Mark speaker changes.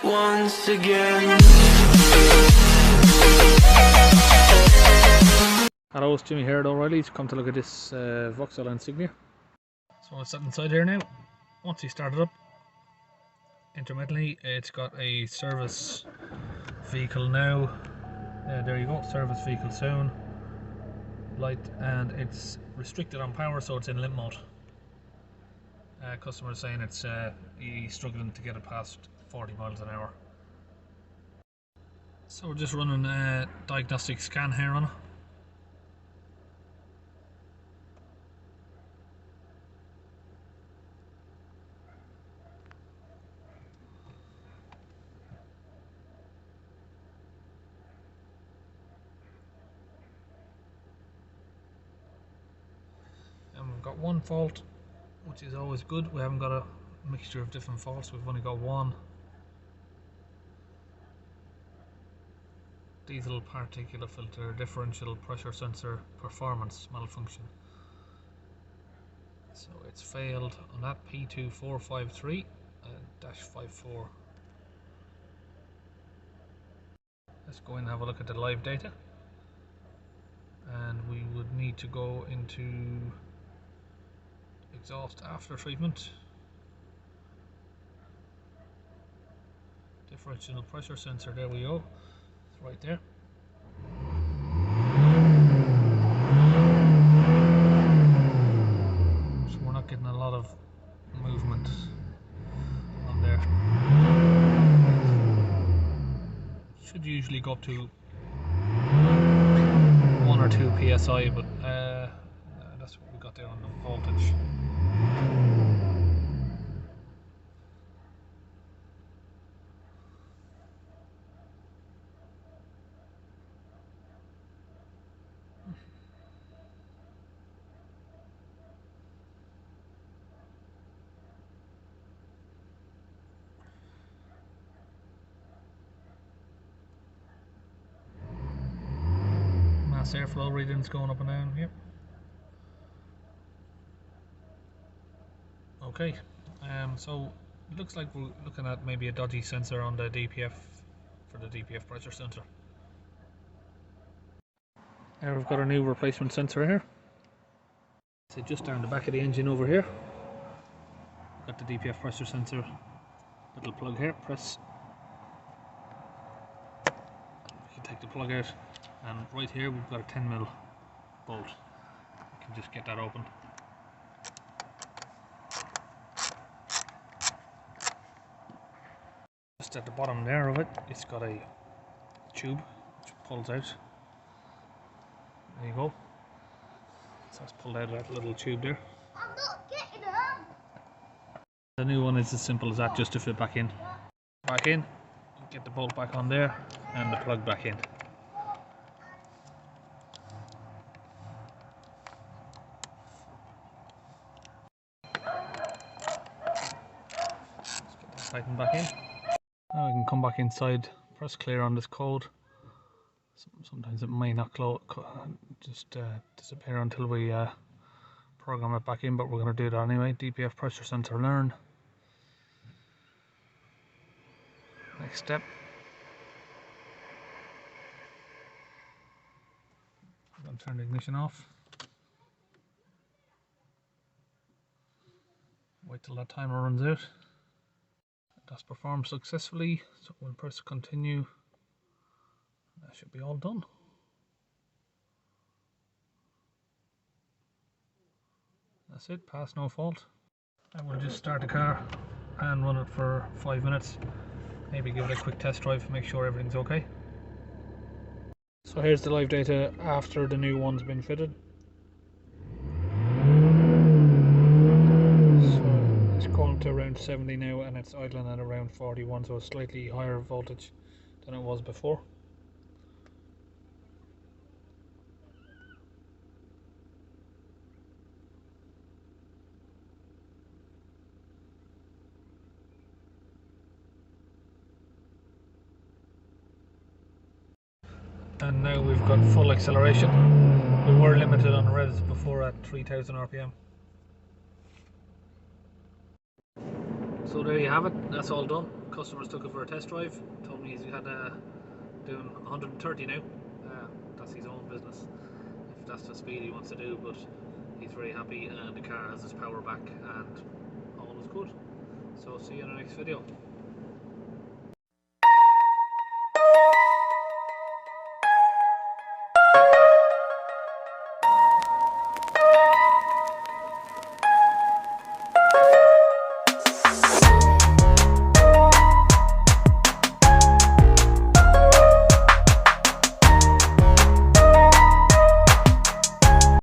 Speaker 1: once again.
Speaker 2: Hello, it's Jimmy here at O'Reilly's. Come to look at this Vauxhall Insignia. So it's sitting inside here now. Once you start it up, intermittently it's got a service vehicle now. There you go, service vehicle soon. Light, and it's restricted on power, so it's in limp mode. Customer is saying it's he's struggling to get it past 40 miles an hour. So we're just running a diagnostic scan here on it. And we've got one fault, which is always good. We haven't got a mixture of different faults, we've only got one. Diesel particulate filter, differential pressure sensor performance malfunction. So it's failed on that P2453-54. Let's go in and have a look at the live data. And we would need to go into exhaust after treatment. Differential pressure sensor, there we go. It's right there. So we're not getting a lot of movement on there. Should usually go up to 1 or 2 psi, but that's what we got there on the voltage. Mass airflow readings going up and down here. Okay, so it looks like we're looking at maybe a dodgy sensor on the DPF for the DPF pressure sensor. Now we've got a new replacement sensor here. So just down the back of the engine over here, got the DPF pressure sensor, little plug here, press. You can take the plug out, and right here we've got a 10mm bolt. You can just get that open. Just at the bottom there of it, it's got a tube which pulls out. There you go. So it's pulled out of that little tube there.
Speaker 3: I'm not getting them.
Speaker 2: The new one is as simple as that, just to fit back in. Back in, get the bolt back on there, and the plug back in. Let's get that tightened back in. Now we can come back inside, press clear on this code. Sometimes it may not just disappear until we program it back in, but we're going to do that anyway. DPF pressure sensor learn. Next step. I'm going to turn the ignition off. Wait till that timer runs out. That's performed successfully, so we'll press continue. That should be all done. That's it, pass no fault. And we'll just start the car and run it for 5 minutes. Maybe give it a quick test drive to make sure everything's okay. So here's the live data after the new one's been fitted. So it's going to around 70 now, and it's idling at around 41, so a slightly higher voltage than it was before. And now we've got full acceleration. We were limited on revs before at 3000 RPM. So there you have it, that's all done. Customers took it for a test drive, told me he's had doing 130 now. That's his own business, if that's the speed he wants to do, but he's very happy and the car has its power back and all is good. So see you in the next video.